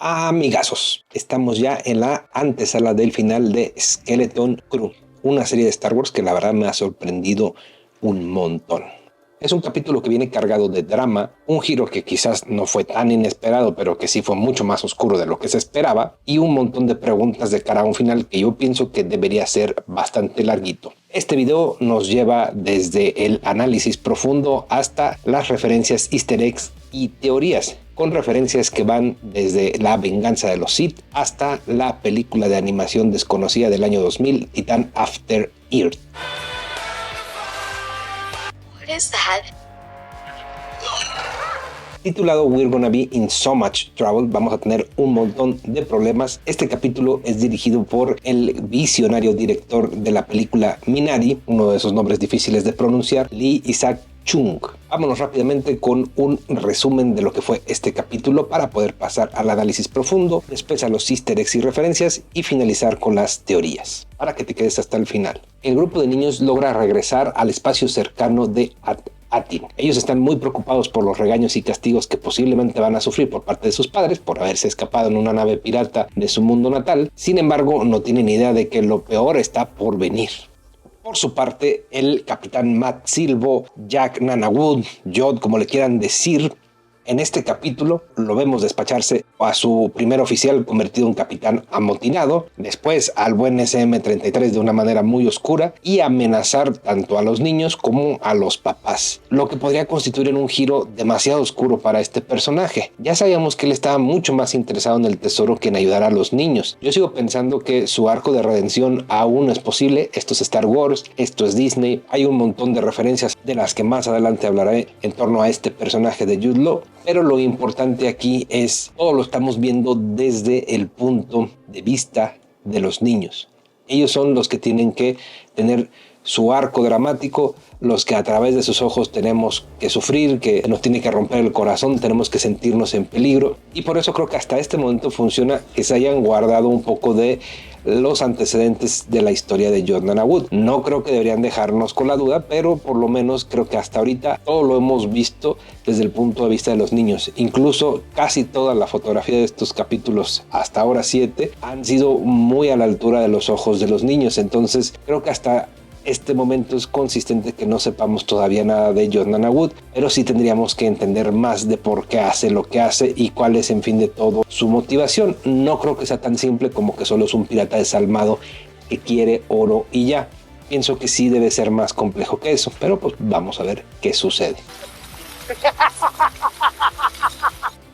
Amigazos, estamos ya en la antesala del final de Skeleton Crew, una serie de Star Wars que la verdad me ha sorprendido un montón. Es un capítulo que viene cargado de drama, un giro que quizás no fue tan inesperado, pero que sí fue mucho más oscuro de lo que se esperaba, y un montón de preguntas de cara a un final que yo pienso que debería ser bastante larguito. Este video nos lleva desde el análisis profundo hasta las referencias easter eggs y teorías, con referencias que van desde La venganza de los Sith hasta la película de animación desconocida del año 2000, Titan After Earth. What is that? Titulado We're Gonna Be in So Much Trouble, vamos a tener un montón de problemas. Este capítulo es dirigido por el visionario director de la película Minari, uno de esos nombres difíciles de pronunciar, Lee Isaac Chung. Vámonos rápidamente con un resumen de lo que fue este capítulo para poder pasar al análisis profundo, después a los easter eggs y referencias y finalizar con las teorías, para que te quedes hasta el final. El grupo de niños logra regresar al espacio cercano de Atin. Ellos están muy preocupados por los regaños y castigos que posiblemente van a sufrir por parte de sus padres por haberse escapado en una nave pirata de su mundo natal. Sin embargo, no tienen idea de que lo peor está por venir. Por su parte, el capitán Matt Silvo, Jack Nanawood, Jod, como le quieran decir, en este capítulo lo vemos despacharse a su primer oficial convertido en capitán amotinado, después al buen SM-33 de una manera muy oscura y amenazar tanto a los niños como a los papás, lo que podría constituir en un giro demasiado oscuro para este personaje. Ya sabíamos que él estaba mucho más interesado en el tesoro que en ayudar a los niños. Yo sigo pensando que su arco de redención aún no es posible. Esto es Star Wars, esto es Disney, hay un montón de referencias de las que más adelante hablaré en torno a este personaje de Jude Law. Pero lo importante aquí es, todo lo estamos viendo desde el punto de vista de los niños. Ellos son los que tienen que tener su arco dramático, los que a través de sus ojos tenemos que sufrir, que nos tiene que romper el corazón, tenemos que sentirnos en peligro. Y por eso creo que hasta este momento funciona que se hayan guardado un poco de los antecedentes de la historia de Jordan Wood. No creo que deberían dejarnos con la duda, pero por lo menos creo que hasta ahorita todo lo hemos visto desde el punto de vista de los niños. Incluso casi toda la fotografía de estos capítulos, hasta ahora 7, han sido muy a la altura de los ojos de los niños. Entonces creo que hasta este momento es consistente que no sepamos todavía nada de Jordan Wood, pero sí tendríamos que entender más de por qué hace lo que hace y cuál es en fin de todo su motivación. No creo que sea tan simple como que solo es un pirata desalmado que quiere oro y ya. Pienso que sí debe ser más complejo que eso, pero pues vamos a ver qué sucede.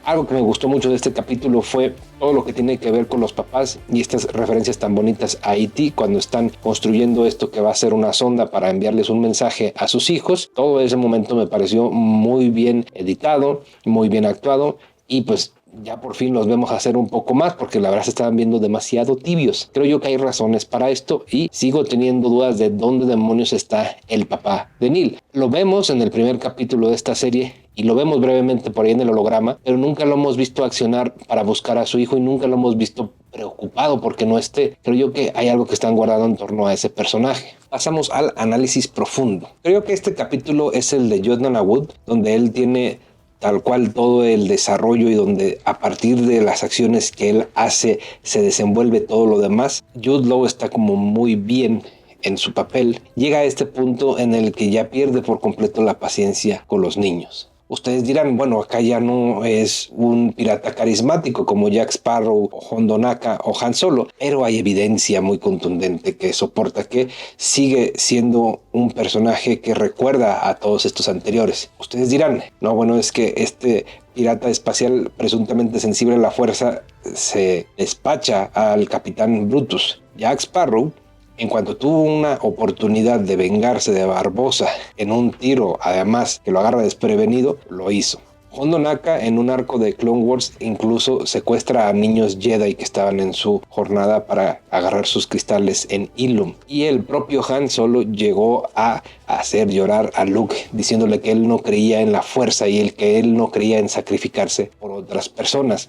Algo que me gustó mucho de este capítulo fue todo lo que tiene que ver con los papás y estas referencias tan bonitas a E.T. cuando están construyendo esto que va a ser una sonda para enviarles un mensaje a sus hijos. Todo ese momento me pareció muy bien editado, muy bien actuado y pues ya por fin los vemos hacer un poco más porque la verdad se estaban viendo demasiado tibios. Creo yo que hay razones para esto y sigo teniendo dudas de dónde demonios está el papá de Neil. Lo vemos en el primer capítulo de esta serie y lo vemos brevemente por ahí en el holograma, pero nunca lo hemos visto accionar para buscar a su hijo y nunca lo hemos visto preocupado porque no esté. Creo yo que hay algo que están guardando en torno a ese personaje. Pasamos al análisis profundo. Creo que este capítulo es el de Jordan Wood, donde él tiene tal cual todo el desarrollo y donde a partir de las acciones que él hace se desenvuelve todo lo demás. Jude Law está como muy bien en su papel. Llega a este punto en el que ya pierde por completo la paciencia con los niños. Ustedes dirán, bueno, acá ya no es un pirata carismático como Jack Sparrow, o Hondo Ohnaka o Han Solo, pero hay evidencia muy contundente que soporta que sigue siendo un personaje que recuerda a todos estos anteriores. Ustedes dirán, no, bueno, es que este pirata espacial presuntamente sensible a la fuerza se despacha al capitán Brutus. Jack Sparrow, en cuanto tuvo una oportunidad de vengarse de Barbossa en un tiro, además que lo agarra desprevenido, lo hizo. Hondo Ohnaka en un arco de Clone Wars incluso secuestra a niños Jedi que estaban en su jornada para agarrar sus cristales en Ilum. Y el propio Han Solo llegó a hacer llorar a Luke diciéndole que él no creía en la fuerza y que él no creía en sacrificarse por otras personas.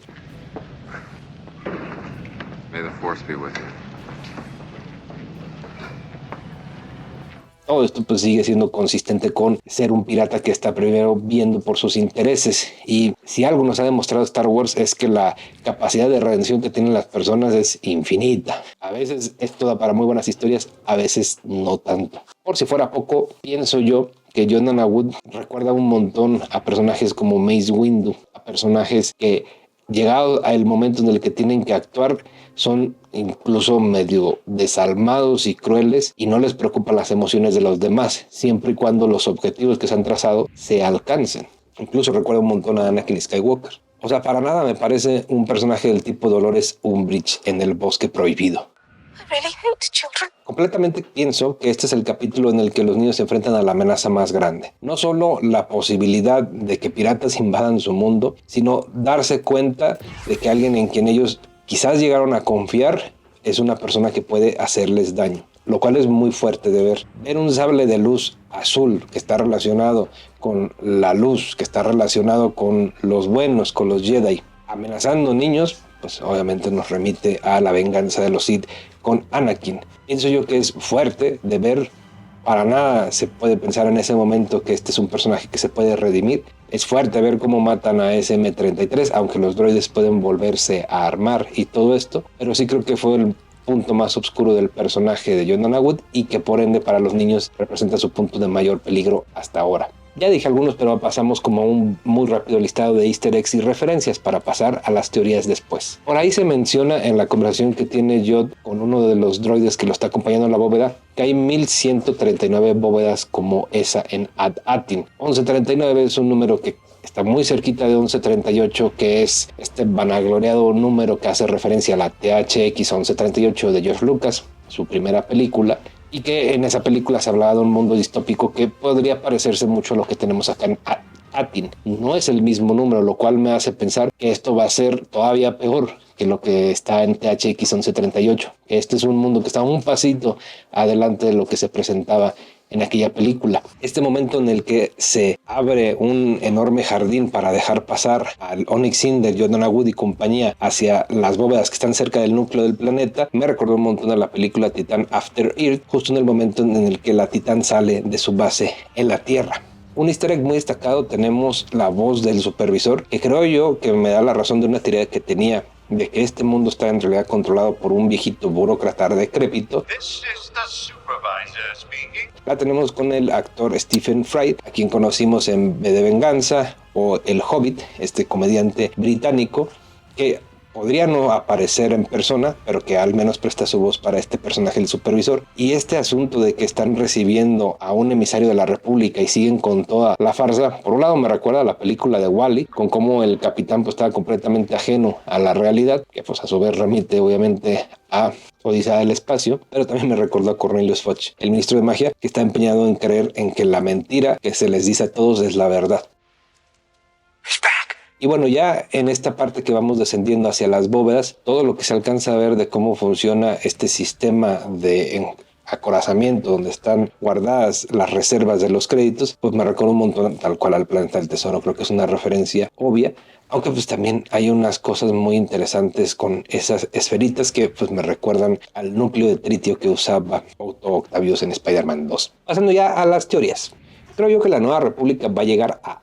May the Force be with you. Todo esto pues sigue siendo consistente con ser un pirata que está primero viendo por sus intereses. Y si algo nos ha demostrado Star Wars es que la capacidad de redención que tienen las personas es infinita. A veces esto da para muy buenas historias, a veces no tanto. Por si fuera poco, pienso yo que Jonathan Wood recuerda un montón a personajes como Mace Windu, a personajes que llegado al momento en el que tienen que actuar son incluso medio desalmados y crueles y no les preocupan las emociones de los demás, siempre y cuando los objetivos que se han trazado se alcancen. Incluso recuerdo un montón a Anakin Skywalker. O sea, para nada me parece un personaje del tipo Dolores Umbridge en El Bosque Prohibido. Completamente pienso que este es el capítulo en el que los niños se enfrentan a la amenaza más grande. No solo la posibilidad de que piratas invadan su mundo, sino darse cuenta de que alguien en quien ellos quizás llegaron a confiar es una persona que puede hacerles daño, lo cual es muy fuerte de ver. Ver un sable de luz azul que está relacionado con la luz, que está relacionado con los buenos, con los Jedi, amenazando niños, pues obviamente nos remite a la venganza de los Sith con Anakin. Pienso yo que es fuerte de ver. Para nada se puede pensar en ese momento que este es un personaje que se puede redimir. Es fuerte ver cómo matan a SM-33, aunque los droides pueden volverse a armar y todo esto, pero sí creo que fue el punto más oscuro del personaje de Jonathan Wood y que por ende para los niños representa su punto de mayor peligro hasta ahora. Ya dije algunos, pero pasamos como un muy rápido listado de easter eggs y referencias para pasar a las teorías después. Por ahí se menciona en la conversación que tiene Yod con uno de los droides que lo está acompañando en la bóveda que hay 1139 bóvedas como esa en At-Atin. 1139 es un número que está muy cerquita de 1138, que es este vanagloriado número que hace referencia a la THX 1138 de George Lucas, su primera película, y que en esa película se hablaba de un mundo distópico que podría parecerse mucho a lo que tenemos acá en Atin. No es el mismo número, lo cual me hace pensar que esto va a ser todavía peor que lo que está en THX 1138. Este es un mundo que está un pasito adelante de lo que se presentaba en aquella película. Este momento en el que se abre un enorme jardín para dejar pasar al Onyx Cinder, Jonathan Wood y compañía hacia las bóvedas que están cerca del núcleo del planeta, me recordó un montón a la película Titan After Earth, justo en el momento en el que la Titan sale de su base en la Tierra. Un easter egg muy destacado, tenemos la voz del supervisor, que creo yo que me da la razón de una teoría que tenía, de que este mundo está en realidad controlado por un viejito burócrata decrépito. La tenemos con el actor Stephen Fry, a quien conocimos en V de Venganza o El Hobbit, este comediante británico que podría no aparecer en persona, pero que al menos presta su voz para este personaje, el supervisor. Y este asunto de que están recibiendo a un emisario de la República y siguen con toda la farsa, por un lado me recuerda a la película de Wall-E, con cómo el capitán pues estaba completamente ajeno a la realidad, que pues a su vez remite obviamente a Odisea del Espacio, pero también me recordó a Cornelius Fudge, el ministro de magia, que está empeñado en creer en que la mentira que se les dice a todos es la verdad. Y bueno, ya en esta parte que vamos descendiendo hacia las bóvedas, todo lo que se alcanza a ver de cómo funciona este sistema de acorazamiento donde están guardadas las reservas de los créditos, pues me recuerda un montón tal cual al Planeta del Tesoro. Creo que es una referencia obvia, aunque pues también hay unas cosas muy interesantes con esas esferitas que pues me recuerdan al núcleo de tritio que usaba Otto Octavius en Spider-Man 2. Pasando ya a las teorías. Creo yo que la Nueva República va a llegar a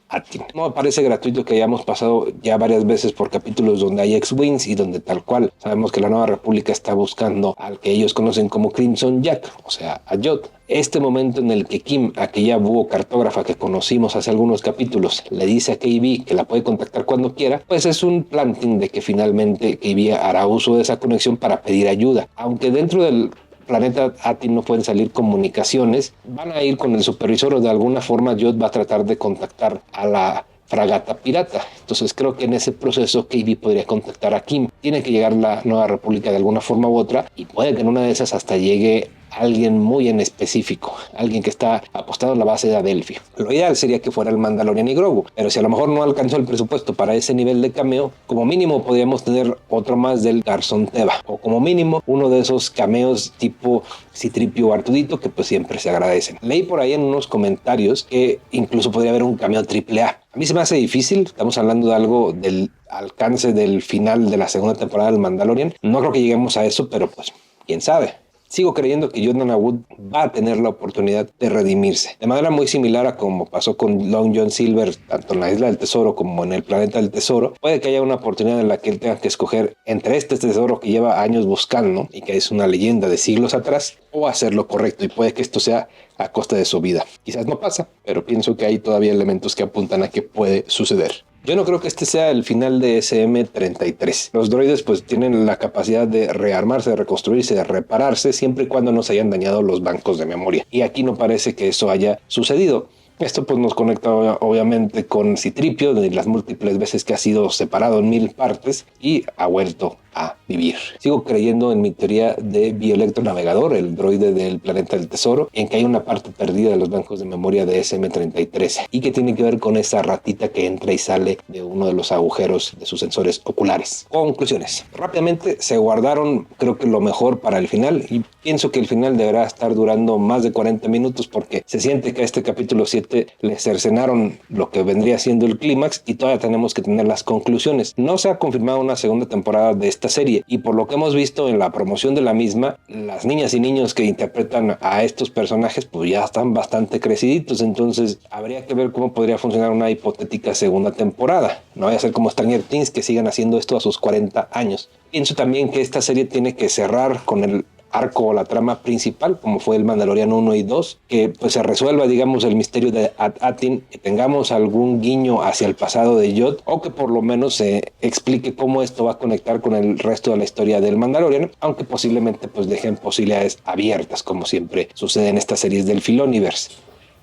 Atin. No me parece gratuito que hayamos pasado ya varias veces por capítulos donde hay X-Wings y donde tal cual sabemos que la Nueva República está buscando al que ellos conocen como Crimson Jack, o sea, a Yod. Este momento en el que Kim, aquella búho cartógrafa que conocimos hace algunos capítulos, le dice a KB que la puede contactar cuando quiera, pues es un planting de que finalmente KB hará uso de esa conexión para pedir ayuda. Aunque dentro del planeta Atin no pueden salir comunicaciones, van a ir con el supervisor o de alguna forma Yod va a tratar de contactar a la fragata pirata. Entonces creo que en ese proceso KB podría contactar a Kim. Tiene que llegar la Nueva República de alguna forma u otra y puede que en una de esas hasta llegue alguien muy en específico, alguien que está apostado en la base de Adelphi. Lo ideal sería que fuera el Mandalorian y Grogu, pero si a lo mejor no alcanzó el presupuesto para ese nivel de cameo, como mínimo podríamos tener otro más del Garson Teva, o como mínimo uno de esos cameos tipo C-3PO o Artudito que pues siempre se agradecen. Leí por ahí en unos comentarios que incluso podría haber un cameo AAA. A mí se me hace difícil, estamos hablando de algo del alcance del final de la segunda temporada del Mandalorian. No creo que lleguemos a eso, pero pues quién sabe. Sigo creyendo que Jordan Wood va a tener la oportunidad de redimirse. De manera muy similar a como pasó con Long John Silver, tanto en la Isla del Tesoro como en el Planeta del Tesoro, puede que haya una oportunidad en la que él tenga que escoger entre este tesoro que lleva años buscando y que es una leyenda de siglos atrás, o hacer lo correcto, y puede que esto sea a costa de su vida. Quizás no pasa, pero pienso que hay todavía elementos que apuntan a que puede suceder. Yo no creo que este sea el final de SM-33. Los droides pues tienen la capacidad de rearmarse, de reconstruirse, de repararse, siempre y cuando no se hayan dañado los bancos de memoria. Y aquí no parece que eso haya sucedido. Esto pues nos conecta obviamente con C-3PO, de las múltiples veces que ha sido separado en 1000 partes y ha vuelto a vivir. Sigo creyendo en mi teoría de Bioelectro Navegador, el droide del Planeta del Tesoro, en que hay una parte perdida de los bancos de memoria de SM-33 y que tiene que ver con esa ratita que entra y sale de uno de los agujeros de sus sensores oculares. Conclusiones. Rápidamente se guardaron, creo que lo mejor para el final, y pienso que el final deberá estar durando más de 40 minutos porque se siente que a este capítulo 7 le cercenaron lo que vendría siendo el clímax y todavía tenemos que tener las conclusiones. No se ha confirmado una segunda temporada de esta serie, y por lo que hemos visto en la promoción de la misma, las niñas y niños que interpretan a estos personajes pues ya están bastante creciditos, entonces habría que ver cómo podría funcionar una hipotética segunda temporada. No vaya a ser como Stranger Things, que sigan haciendo esto a sus 40 años. Pienso también que esta serie tiene que cerrar con el arco o la trama principal, como fue el Mandaloriano 1 y 2, que pues se resuelva, digamos, el misterio de At-Atin, que tengamos algún guiño hacia el pasado de Yod, o que por lo menos se explique cómo esto va a conectar con el resto de la historia del Mandaloriano, aunque posiblemente pues dejen posibilidades abiertas, como siempre sucede en estas series del Filoniverse.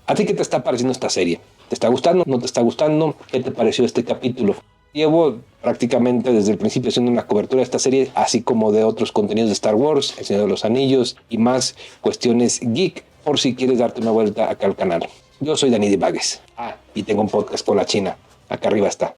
¿A ti qué te está pareciendo esta serie? ¿Te está gustando? ¿No te está gustando? ¿Qué te pareció este capítulo? Llevo prácticamente desde el principio haciendo una cobertura de esta serie, así como de otros contenidos de Star Wars, El Señor de los Anillos y más cuestiones geek, por si quieres darte una vuelta acá al canal. Yo soy Dani Divagues. Y tengo un podcast con la China. Acá arriba está.